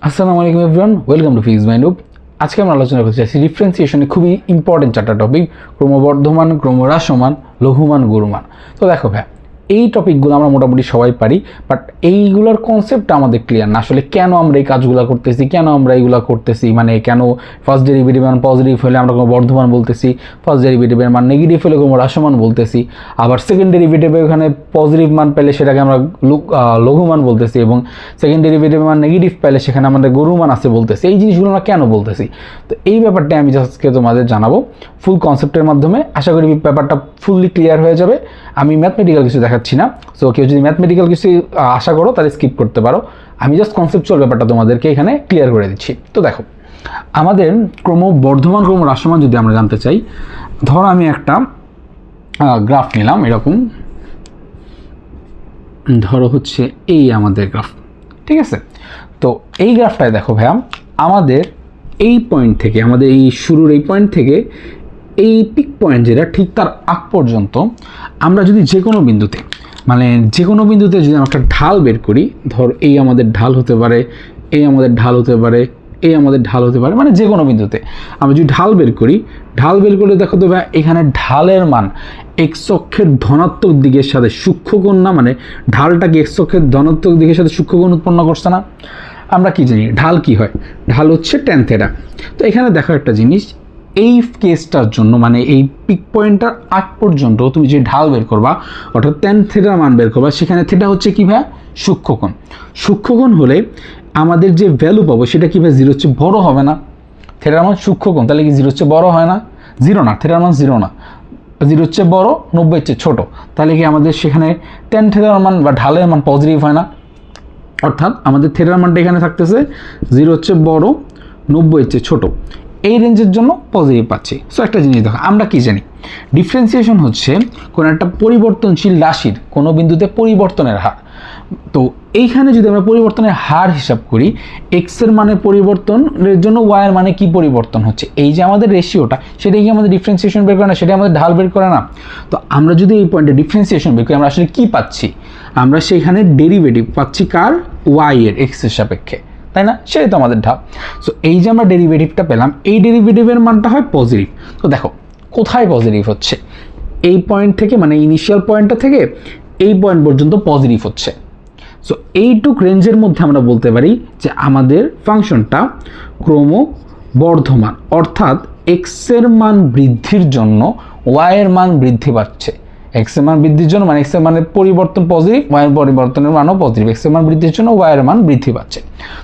আসসালামু আলাইকুম everyone, welcome to physics mind. আজকে আমরা আলোচনা করতে চাইছি ডিফারেন্সিয়েশনে খুবই ইম্পর্টেন্ট চারটা টপিক: ক্রমবর্ধমান, ক্রমহ্রাসমান, লঘুমান, গুরুমান। তো দেখো ভাই, এই টপিকগুলো আমরা মোটামুটি সবাই পারি, বাট এইগুলোর কনসেপ্টটা আমাদের ক্লিয়ার না। আসলে কেন আমরা এই কাজগুলো করতেছি, কেন আমরা এইগুলো করতেছি, মানে কেন ফার্স্ট ডেরিভেটিভ মান পজিটিভ হলে আমরা ক্রমবর্ধমান বলতেছি, ফার্স্ট ডেরিভেটিভের মান নেগেটিভ হলে ক্রমহ্রাসমান বলতেছি, আবার সেকেন্ড ডেরিভেটিভে ওখানে পজিটিভ মান পেলে সেটাকে আমরা লঘুমান বলতেছি, এবং সেকেন্ড ডেরিভেটিভের মান নেগেটিভ পেলে সেখানে আমাদের গুরুমান আছে বলতেছি। এই জিনিসগুলো আমরা কেন বলতেছি, তো এই ব্যাপারটা আমি আজকে তোমাদের জানাবো ফুল কনসেপ্টের মাধ্যমে। আশা করি ব্যাপারটা ফুললি ক্লিয়ার হয়ে যাবে। আমি ম্যাথমেটিক্যাল কিছু দেখাচ্ছি না, সো কেউ যদি ম্যাথমেটিক্যাল কিছু আশা করো তাহলে স্কিপ করতে পারো। আমি জাস্ট কনসেপচুয়াল ব্যাপারটা তোমাদেরকে এখানে ক্লিয়ার করে দিচ্ছি। তো দেখো, আমাদের ক্রমবর্ধমান, ক্রমহ্রাসমান যদি আমরা জানতে চাই, ধরো আমি একটা গ্রাফ নিলাম এরকম, ধরো হচ্ছে এই আমাদের গ্রাফ, ঠিক আছে? তো এই গ্রাফটায় দেখো ভাইয়া, আমাদের এই পয়েন্ট থেকে, আমাদের এই শুরুর এই পয়েন্ট থেকে এই পিক পয়েন্ট যেটা ঠিক তার আগ পর্যন্ত আমরা যদি যে কোনো বিন্দুতে, মানে যে কোনো বিন্দুতে যদি আমরা একটা ঢাল বের করি, ধর এই আমাদের ঢাল হতে পারে, এই আমাদের ঢাল হতে পারে, এই আমাদের ঢাল হতে পারে, মানে যে কোনো বিন্দুতে আমরা যদি ঢাল বের করি, ঢাল বের করলে দেখো তো ভাই, এখানে ঢালের মান এক্স অক্ষের ধনাত্মক দিকের সাথে সূক্ষ্মকোণ না, মানে ঢালটাকে এক্স অক্ষের ধনাত্মক দিকের সাথে সূক্ষ্মকোণ উৎপন্ন করছে না। আমরা কি জানি ঢাল কি হয়? ঢাল হচ্ছে ট্যান থিটা। তো এখানে দেখো একটা জিনিস, এই কেসটার জন্য, মানে এই পিক পয়েন্টটার আগ পর্যন্ত তুমি যে ঢাল বের করবা, অর্থাৎ ট্যান থিটার মান বের করবা, সেখানে থিটা হচ্ছে কি ভাই? সূক্ষ্মকোণ। সূক্ষ্মকোণ হলে আমাদের যে ভ্যালু পাবো সেটা কি ভাই? জিরো হচ্ছে বড় হবে না? থিটার মান সূক্ষ্মকোণ, তাহলে কি জিরো হচ্ছে বড় হয় না? জিরো না, থিটার মান জিরো না, জিরো হচ্ছে বড়, 90 হচ্ছে ছোট। তাহলে কি আমাদের সেখানে ট্যান থিটার মান বা ঢালের মান পজিটিভ হয় না? অর্থাৎ আমাদের থিটার মানটা এখানে থাকতেছে জিরো হচ্ছে বড়, 90 হচ্ছে ছোট, এই রেঞ্জের জন্য পজিটিভ পাচ্ছি। সো একটা জিনিস দেখো, আমরা কি জানি ডিফারেন্সিয়েশন হচ্ছে কোনো একটা পরিবর্তনশীল রাশির কোনো বিন্দুতে পরিবর্তনের হার। তো এইখানে যদি আমরা পরিবর্তনের হার হিসাব করি, এক্সের মানে পরিবর্তনের জন্য ওয়াইয়ের মানে কি পরিবর্তন হচ্ছে, এই যে আমাদের রেশিওটা, সেটাই কি আমাদের ডিফারেন্সিয়েশন বের করে না? সেটাই আমাদের ঢাল বের করে না? তো আমরা যদি এই পয়েন্টে ডিফারেন্সিয়েশন বের করি, আমরা আসলে কি পাচ্ছি? আমরা সেইখানে ডেরিভেটিভ পাচ্ছি কার? ওয়াই এর, এক্সের সাপেক্ষে, তাই না? সেটাই তো আমাদের ঢাল। সো এই যে আমরা ডেরিভেটিভটা পেলাম, এই ডেরিভেটিভের মানটা হয় পজিটিভ। তো দেখো কোথায় পজিটিভ হচ্ছে? এই পয়েন্ট থেকে, মানে ইনিশিয়াল পয়েন্টটা থেকে এই পয়েন্ট পর্যন্ত পজিটিভ হচ্ছে। সো এইটুক রেঞ্জের মধ্যে আমরা বলতে পারি যে আমাদের ফাংশনটা ক্রমবর্ধমান, অর্থাৎ এক্সের মান বৃদ্ধির জন্য ওয়াইয়ের মান বৃদ্ধি পাচ্ছে। এক্সের মান বৃদ্ধির জন্য, মানে এক্সের মানের পরিবর্তন পজিটিভ, ওয়াইয়ের পরিবর্তনের মানও পজিটিভ, এক্সের মান বৃদ্ধির জন্য ওয়াইয়ের মান বৃদ্ধি পাচ্ছে।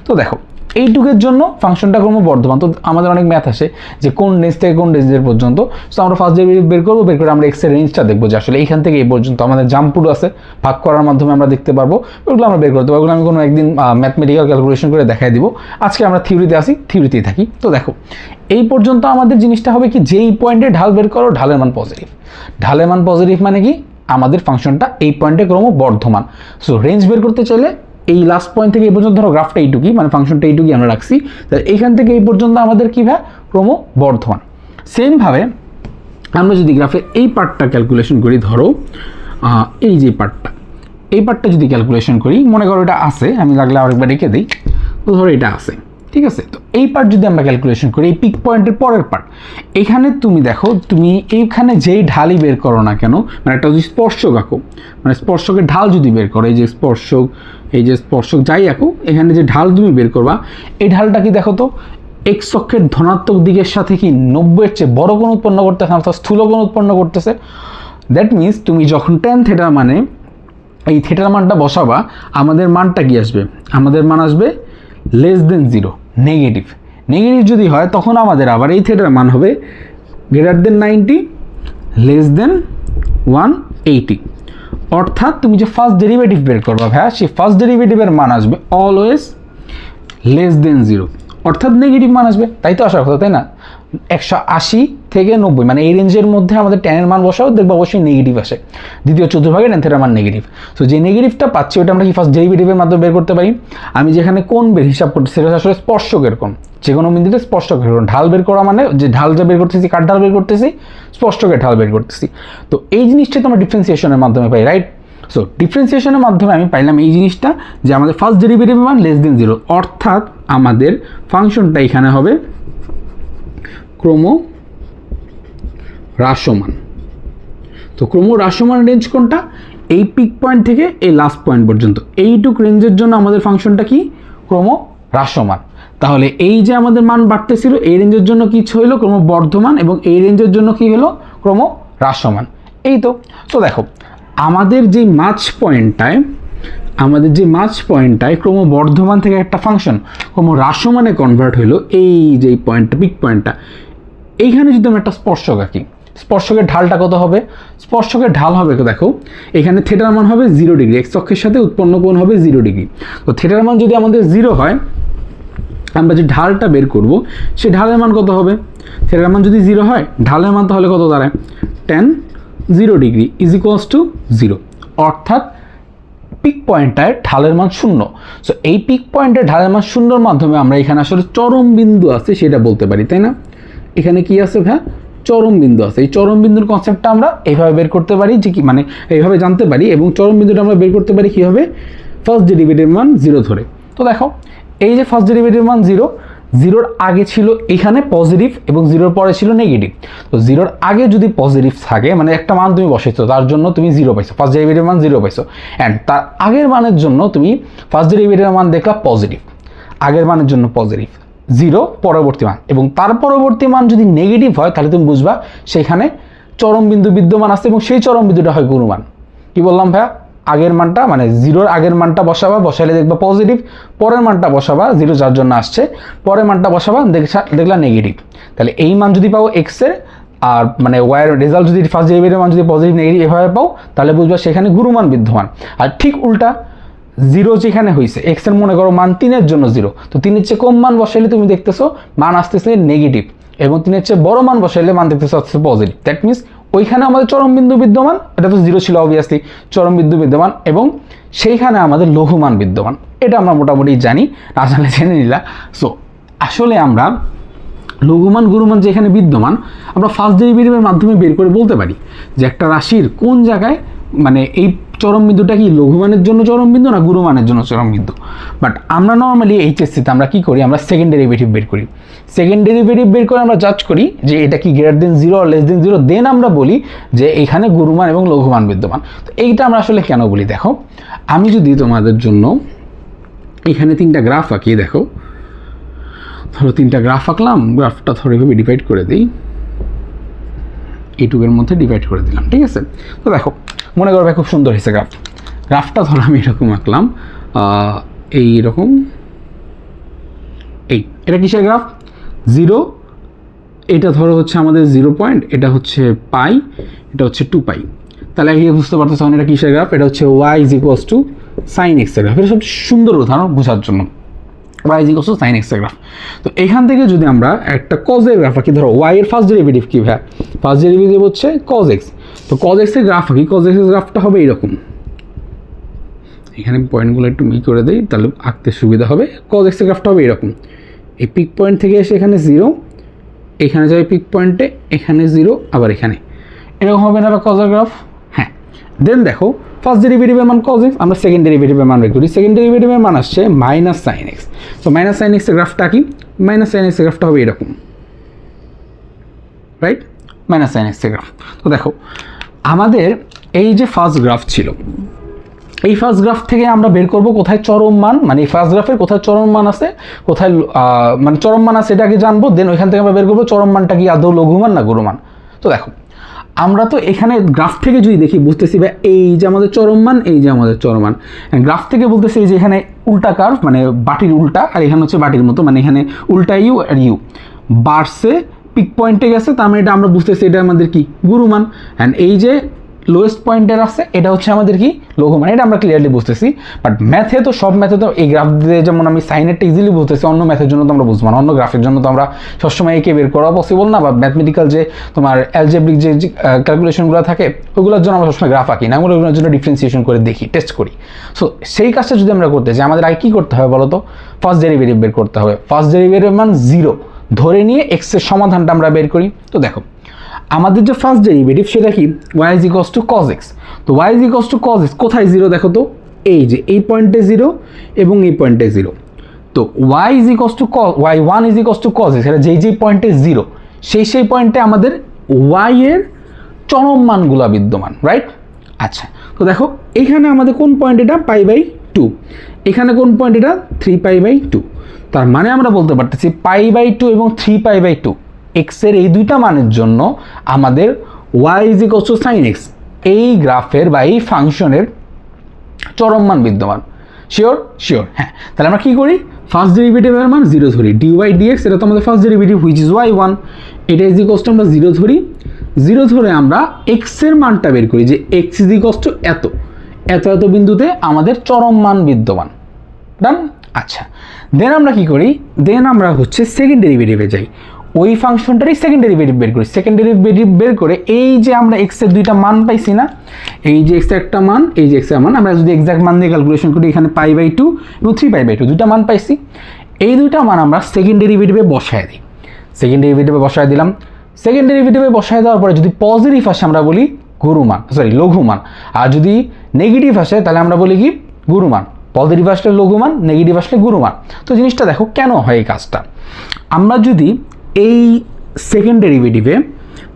তো দেখো এইটুকের জন্য ফাংশনটা ক্রমবর্ধমান। তো আমাদের অনেক ম্যাথ আসে যে কোন রেঞ্জ থেকে কোন রেঞ্জের পর্যন্ত। সো আমরা ফার্স্ট ডেরিভেটিভ বের করবো, বের করে আমরা এক্সের রেঞ্জটা দেখবো যে আসলে এইখান থেকে এই পর্যন্ত আমাদের জাম্পটুকু আছে, ভাগ করার মাধ্যমে আমরা দেখতে পারবো, ওগুলো আমরা বের করতে পারবো। ওগুলো আমি কোনো একদিন ম্যাথমেটিক্যাল ক্যালকুলেশন করে দেখাই দিব। আজকে আমরা থিওরিতে আসি, থিওরিতেই থাকি। তো দেখো এই পর্যন্ত আমাদের জিনিসটা হবে কি, যেই পয়েন্টে ঢাল বের করো ঢালের মান পজিটিভ। ঢালের মান পজিটিভ মানে কি? আমাদের ফাংশনটা এই পয়েন্টে ক্রমবর্ধমান। সো রেঞ্জ বের করতে চাইলে এই লাস্ট পয়েন্ট থেকে এই পর্যন্ত, ধরো গ্রাফটা এইটুকুই, মানে ফাংশনটা এইটুকুই আমরা রাখছি, তাহলে এইখান থেকে এই পর্যন্ত আমাদের কী ভাই? ক্রমবর্ধমান। সেমভাবে আমরা যদি গ্রাফের এই পার্টটা ক্যালকুলেশন করি, ধরো এই যে পার্টটা, এই পার্টটা যদি ক্যালকুলেশন করি, মনে করো এটা আছে, আমি লাগলে আরেকবার রেখে দিই, তো ধরো এটা আছে, ঠিক আছে? তো এই পার্ট যদি আমরা ক্যালকুলেশন করি, এই পিক পয়েন্টের পরের পার্ট, এখানে তুমি দেখো, তুমি এইখানে যেই ঢালই বের করো না কেন, মানে একটা যদি স্পর্শক আঁকো, মানে স্পর্শকের ঢাল যদি বের করো, এই যে স্পর্শক, এই যে স্পর্শক যাই আঁকো, এখানে যে ঢাল তুমি বের করবা, এই ঢালটা কি দেখো তো, এক্স অক্ষের ধনাত্মক দিকের সাথে কি 90-এর চেয়ে বড় কোণ উৎপন্ন করতেছে, অর্থাৎ স্থূল কোণ উৎপন্ন করতেছে। দ্যাট মিনস তুমি যখন ট্যান থিটার মানে এই থিটার মানটা বসাবা, আমাদের মানটা কি আসবে? আমাদের মান আসবে less than zero, negative. Negative যদি হয় তখন আমাদের আবার এই থিটার মান হবে গ্রেটার দেন 90, লেস দেন 180। অর্থাৎ তুমি যে ফার্স্ট ডেরিভেটিভ বের করবা ভাইয়া, সেই ফার্স্ট ডেরিভেটিভের মান আসবে অলওয়েজ লেস দেন জিরো, অর্থাৎ নেগেটিভ মান আসবে। তাই তো আসার কথা, তাই না? 180 থেকে 90, মানে এই রেঞ্জের মধ্যে আমাদের ট্যানের মান বসাও, দেখবো অবশ্যই নেগেটিভ আসে। দ্বিতীয় চতুর্ভাগে ট্যান থিটার মান নেগেটিভ। সো যে নেগেটিভটা পাচ্ছি ওটা আমরা কি ফার্স্ট ডেরিভেটিভের মাধ্যমে বের করতে পারি। আমি যেখানে কোণ বের হিসাব করতেছি সেটা আসলে স্পর্শকের কোণ, যে কোনো বিন্দুতে স্পর্শকের কোণ। ঢাল বের করা মানে যে ঢাল যা বের করতেছি, কার ঢাল বের করতেছি? স্পর্শকের ঢাল বের করতেছি। তো এই জিনিসটা তো আমরা ডিফারেন্সিয়েশনের মাধ্যমে পাই, রাইট? সো ডিফারেন্সিয়েশনের মাধ্যমে আমি পাইলাম এই জিনিসটা যে আমাদের ফার্স্ট ডেরিভেটিভ মান লেস দেন 0, অর্থাৎ আমাদের ফাংশনটা এখানে হবে ক্রমহ্রাসমান। তো ক্রমহ্রাসমান রেঞ্জ কোনটা? এই পিক পয়েন্ট থেকে এই লাস্ট পয়েন্ট পর্যন্ত এইটুক রেঞ্জের জন্য আমাদের ফাংশনটা কি? ক্রমহ্রাসমান। তাহলে এই যে আমাদের মান বাড়তেছিল এই রেঞ্জের জন্য কি হইল? ক্রমবর্ধমান। এবং এই রেঞ্জের জন্য কি হলো? ক্রমহ্রাসমান। এই তো। তো দেখো আমাদের যে মাঝ পয়েন্টটায় ক্রমবর্ধমান থেকে একটা ফাংশন ক্রমহ্রাসমানে কনভার্ট হইলো, এই যে পয়েন্টটা পিক পয়েন্টটা, এইখানে যদি আমরা একটা স্পর্শক আঁকি, স্পর্শকের ঢালটা কত হবে? স্পর্শকের ঢাল হবে দেখো এখানে থিটার মান হবে 0 ডিগ্রি, এক্স অক্ষের সাথে উৎপন্ন কোণ হবে 0 ডিগ্রি। তো থিটার মান যদি আমাদের 0 হয়, আমরা যে ঢালটা বের করব সেই ঢালের মান কত হবে? থিটার মান যদি 0 হয়, ঢালের মান তাহলে কত দাঁড়ায়? tan 0 degree is equals two 0, অর্থাৎ পিক পয়েন্টটায় ঢালের মান 0। সো এই পিক পয়েন্টের ঢালের মান 0-র মাধ্যমে আমরা এখানে আসলে চরম বিন্দু আছে সেটা বলতে পারি, তাই না? এখানে কি আছে ভাই? চরম বিন্দু আছে। এই চরম বিন্দুর কনসেপ্টটা আমরা এইভাবে বের করতে পারি যে কি, মানে এইভাবে জানতে পারি, এবং চরম বিন্দুটা আমরা বের করতে পারি কীভাবে? ফার্স্ট ডেরিভেটিভ মান 0 ধরে। তো দেখো এই যে ফার্স্ট ডেরিভেটিভ মান 0, 0-র আগে ছিল এখানে পজিটিভ এবং 0-র পরে ছিল নেগেটিভ। তো 0-র আগে যদি পজিটিভ থাকে, মানে একটা মান তুমি বসাইছো, তার জন্য তুমি 0 পাইছো, ফার্স্ট ডেরিভেটিভ মান 0 পাইছো, অ্যান্ড তার আগের মানের জন্য তুমি ফার্স্ট ডেরিভেটিভ মান দেখলা পজিটিভ, আগের মানের জন্য পজিটিভ 0 পরবর্তী মান, এবং তার পরবর্তী মান যদি নেগেটিভ হয় তাহলে তুমি বুঝবা সেখানে চরম বিন্দু বিদ্যমান আছে, এবং সেই চরম বিন্দুটা হয় গুরুমান। কি বললাম ভাইয়া? আগের মানটা মানে 0-র আগের মানটা বসাবা, বসাইলে দেখবা পজিটিভ, পরের মানটা বসাবা 0 যার জন্য আসছে, পরের মানটা বসাবা দেখলা নেগেটিভ। তাহলে এই মান যদি পাও এক্সের, আর মানে ওয়াইয়ের রেজাল্ট যদি ফার্স্ট ডেরিভেটিভ মান যদি পজিটিভ নেগেটিভ এভাবে পাও, তাহলে বুঝবা সেখানে গুরুমান বিদ্যমান। আর ঠিক উল্টা, 0 যেখানে হয়েছে এক্সের মনে করো মান 3-এর জন্য 0, তো 3-এর চেয়ে কম মান বসাইলে তুমি দেখতেছো মান আসতেছে নেগেটিভ, এবং 3-এর চেয়ে বড় মান বসাইলে মান দেখতেছো আসতেছে পজিটিভ। দ্যাট মিনস ওইখানে আমাদের চরম বিন্দু বিদ্যমান, এটা তো 0 ছিল অবভিয়াসলি, চরম বিন্দু বিদ্যমান, এবং সেইখানে আমাদের লঘুমান বিদ্যমান। এটা আমরা মোটামুটি জানি, না জানলে জেনে নিলা। সো আসলে আমরা লঘুমান গুরুমান যেখানে বিদ্যমান, আমরা ফার্স্ট ডেরিভেটিভের মাধ্যমে বের করে বলতে পারি যে একটা রাশির কোন জায়গায় মানে এই চরম বিন্দুটা কি লঘুমানের জন্য চরম বিন্দু না গুরুমানের জন্য চরম বিন্দু। বাট আমরা নর্মালি এইচএসসিতে আমরা কি করি? আমরা সেকেন্ড ডেরিভেটিভ বের করি। সেকেন্ড ডেরিভেটিভ বের করে আমরা জাজ করি যে এটা কি গ্রেটার দেন 0 আর লেস দেন 0, দেন আমরা বলি যে এখানে গুরুমান এবং লঘুমান বিদ্যমান। তো এইটা আমরা আসলে কেন বলি? দেখো আমি যদি তোমাদের জন্য এখানে 3টা গ্রাফ আঁকি, দেখো ধরো 3টা গ্রাফ আঁকলাম, গ্রাফটা ধরো এভাবে ডিভাইড করে দিই, এইটুকের মধ্যে ডিভাইড করে দিলাম, ঠিক আছে? তো দেখো মনে করবে খুব সুন্দর হয়েছে গ্রাফটা ধরো আমি এরকম আঁকলাম, এইরকম, এটা কিসের গ্রাফ? 0, এটা ধরো হচ্ছে আমাদের 0 পয়েন্ট, এটা হচ্ছে পাই, এটা হচ্ছে 2 পাই। তাহলে এই বুঝতে পারতেছ এটা কিসের গ্রাফ? এটা হচ্ছে y is equals to sine x এর গ্রাফ। এটা সবচেয়ে সুন্দর উদাহরণ বোঝার জন্য, y is equals to sine x এর গ্রাফ। তো এখান থেকে যদি আমরা একটা কজের গ্রাফ আঁকি, ধরো y এর ফার্স্ট ডেরিভেটিভ কি ভাই? ফার্স্ট ডেরিভেটিভ হচ্ছে কজ এক্স। তো কজ এক্স এর গ্রাফ আঁকি, কজ এক্স এর গ্রাফটা হবে এইরকম, এখানে পয়েন্টগুলো একটু ই করে দেই তাহলে আঁকতে সুবিধা হবে। কজ এক্স এর গ্রাফটা হবে এরকম, এই পিক পয়েন্ট থেকে এসে এখানে 0, এখানে যাবে পিক পয়েন্টে, এখানে 0, আবার এখানে, এরকম হবে না কজের গ্রাফ? হ্যাঁ। দেন দেখো ফার্স্ট ডেরিভেটিভের মান কজ এক্স, আমরা সেকেন্ড ডেরিভেটিভের মান বের করি। সেকেন্ড ডেরিভেটিভের মান আসছে মাইনাস সাইন এক্স। তো মাইনাস সাইন এক্সের গ্রাফটা কি? মাইনাস সাইন এক্সের গ্রাফটা হবে এরকম, রাইট? মাইনাস সাইন এক্সের গ্রাফ। তো দেখো আমাদের এই যে ফার্স্ট গ্রাফ ছিল, এই ফার্স্ট গ্রাফ থেকে আমরা বের করব কোথায় চরম মান, মানে এই ফার্স্ট গ্রাফের কোথায় চরম মান আছে, কোথায় মানে চরম মান আছে এটাকে জানবো, দেন ওইখান থেকে আমরা বের করবো চরম মানটা কি আদৌ লঘুমান না গুরুমান। তো দেখো আমরা তো এখানে গ্রাফ থেকে যদি দেখি বুঝতেছি বা এই যে আমাদের চরম মান, এই যে আমাদের চরম মান, গ্রাফ থেকে বলতেছি এই যে এখানে উল্টা কার্ভ, মানে বাটির উল্টা, আর এখানে হচ্ছে বাটির মতো, মানে এখানে উল্টা ইউ আর ইউ বাড়ছে, পিক পয়েন্টে গেছে, তার মানে এটা আমরা বুঝতেছি এটা আমাদের কি গুরুমান। অ্যান্ড এই যে লোয়েস্ট পয়েন্টের আছে এটা হচ্ছে আমাদের কি লঘুমান, এটা আমরা ক্লিয়ারলি বুঝতেছি। বাট ম্যাথে তো সব ম্যাথে তো এই গ্রাফ দিয়ে যেমন আমি সাইনেরটা ইজিলি বুঝতেছি, অন্য ম্যাথের জন্য তো আমরা বুঝবো না, অন্য গ্রাফের জন্য তো আমরা সবসময় একে বের করা পসিবল না, বা ম্যাথমেটিক্যাল যে তোমার অ্যালজেব্রিক যে ক্যালকুলেশনগুলো থাকে ওগুলোর জন্য আমরা সবসময় গ্রাফ আঁকি না, আমরা ওগুলোর জন্য ডিফারেন্সিয়েশন করে দেখি, টেস্ট করি। সো সেই কাজটা যদি আমরা করতে চাই আমাদের আগে কী করতে হবে বলো তো? ফার্স্ট ডেরিভেটিভ বের করতে হবে। ফার্স্ট ডেরিভেটিভ মান 0 ধরে নিয়ে এক্সের সমাধানটা আমরা বের করি। তো দেখো আমাদের যে ফার্স্ট ডেরিভেটিভ সেটা কি y is equals two cos x। তো y is equals two cos x কোথায় জিরো দেখো তো, এই যে এই পয়েন্টে জিরো এবং এই পয়েন্টে জিরো। তো y is equals two y1 is equals two cos x, এটা যেই পয়েন্টে জিরো সেই পয়েন্টে আমাদের y এর চরম মানগুলো বিদ্যমান, রাইট? আচ্ছা, তো দেখো এখানে আমাদের কোন পয়েন্ট এটা π/2, এখানে কোন পয়েন্ট এটা 3π/2। তার মানে আমরা বলতে পারতেছি π/2 এবং 3π/2 x এর এই দুইটা মানের জন্য আমাদের y is equals two sin x এই গ্রাফের বা এই ফাংশনের চরম মান বিদ্যমান। শিওর? শিওর, হ্যাঁ। তাহলে আমরা কি করি, ফার্স্ট ডেরিভেটিভের মান 0 ধরি, dy dx এটা তো আমাদের first derivative which is y1, এটা ইজ ইকুয়ালস টু আমরা 0 ধরি, 0 ধরে আমরা x এর মানটা বের করি যে x ইজ ইকুয়ালস টু এত বিন্দুতে আমাদের চরম মান বিদ্যমান। ডান? আচ্ছা, দেন আমরা কি করি, দেন আমরা হচ্ছে সেকেন্ড ডেরিভেটিভে যাই, ওই ফাংশনটারই সেকেন্ড ডেরিভেটিভ বের করি। সেকেন্ড ডেরিভেটিভ বের করে এই যে আমরা x এর দুইটা মান পাইছি না, এই যে x এর একটা মান, এই যে x এর মান, আমরা যদি এক্সাক্ট মান দিয়ে ক্যালকুলেশন করি এখানে π/2 এবং 3π/2 দুইটা মান পাইছি। এই দুইটা মান আমরা সেকেন্ড ডেরিভেটিভে বসায় দিই। সেকেন্ড ডেরিভেটিভে বসায় দিলাম, সেকেন্ড ডেরিভেটিভে বসায় দেওয়ার পরে যদি পজিটিভ আসে আমরা বলি লঘু মান, আর যদি নেগেটিভ আসে তাহলে আমরা বলি কি গুরু মান। পজিটিভ আসলে লঘু মান, নেগেটিভ আসলে গুরু মান। তো জিনিসটা দেখো কেন হয় এই কাজটা। আমরা যদি এই সেকেন্ড ডেরিভেটিভে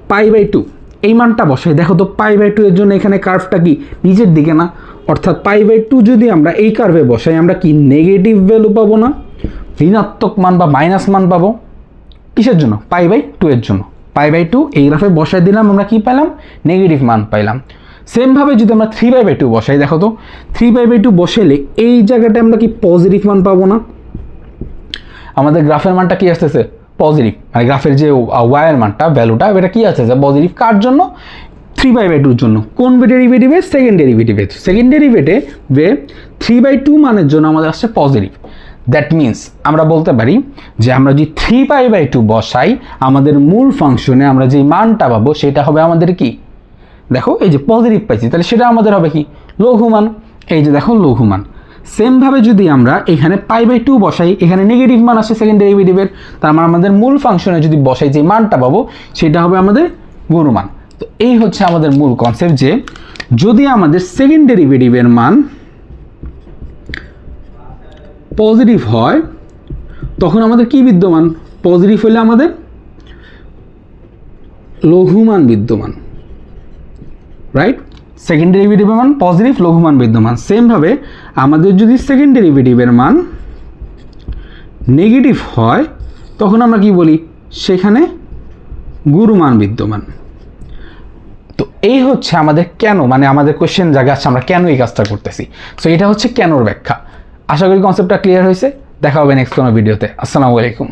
π/2 এই মানটা বসাই, দেখো তো π/2 এর জন্য এখানে কার্ভটা কি নিচের দিকে না, অর্থাৎ π/2 যদি আমরা এই কার্ভে বসাই আমরা কি নেগেটিভ ভ্যালু পাবো না, ঋণাত্মক মান বা মাইনাস মান পাবো। কিসের জন্য? π/2 এর জন্য। π/2 এই গ্রাফে বসাই দিলাম, আমরা কি পেলাম? নেগেটিভ মান পাইলাম। সেমভাবে যদি আমরা 3/2 বসাই, দেখো তো 3/2 বসাইলে এই জায়গাটায় আমরা কি পজিটিভ মান পাবো না? আমাদের গ্রাফের মানটা কি আসতেছে? পজিটিভ, মানে গ্রাফের যে y এর মানটা ভ্যালুটা এটা কি আসতেছে? পজিটিভ। কার জন্য? 3/2 জন্য। কোন ডেরিভেটিভে? সেকেন্ড ডেরিভেটিভে। সেকেন্ড ডেরিভেটিভে 3/2 মানের জন্য আমাদের আসছে পজিটিভ। দ্যাট মিনস আমরা বলতে পারি যে আমরা যদি 3π/2 বসাই আমাদের মূল ফাংশনে আমরা যে মানটা পাবো সেটা হবে আমাদের কি, দেখো এই যে পজিটিভ পাইছি, তাহলে সেটা আমাদের হবে কি লঘু মান। এই যে দেখো লঘু মান। সেমভাবে যদি আমরা এখানে π/2 বসাই, এখানে নেগেটিভ মান আসে সেকেন্ড ডেরিভেটিভের, তার মানে আমাদের মূল ফাংশনে যদি বসাই যে মানটা পাবো সেটা হবে আমাদের গুরু মান। তো এই হচ্ছে আমাদের মূল কনসেপ্ট যে যদি আমাদের সেকেন্ড ডেরিভেটিভের মান পজিটিভ হয় তখন আমাদের কি বিদ্যমান? পজিটিভ হলে আমাদের লঘু মান বিদ্যমান, রাইট? সেকেন্ড ডেরিভেটিভের মান পজিটিভ, লঘু মান বিদ্যমান। সেমভাবে আমাদের যদি সেকেন্ড ডেরিভেটিভের মান নেগেটিভ হয় তখন আমরা কি বলি? সেখানে গুরু মান বিদ্যমান। তো এই হচ্ছে আমাদের কেন, মানে আমাদের কোশ্চেন জায়গা আছে আমরা কেন এই কাজটা করতেছি। সো এটা হচ্ছে কেনর ব্যাখ্যা। আশা করি কনসেপ্টটা ক্লিয়ার হয়েছে। দেখা হবে নেক্সট কোনো ভিডিওতে। আসসালামু আলাইকুম।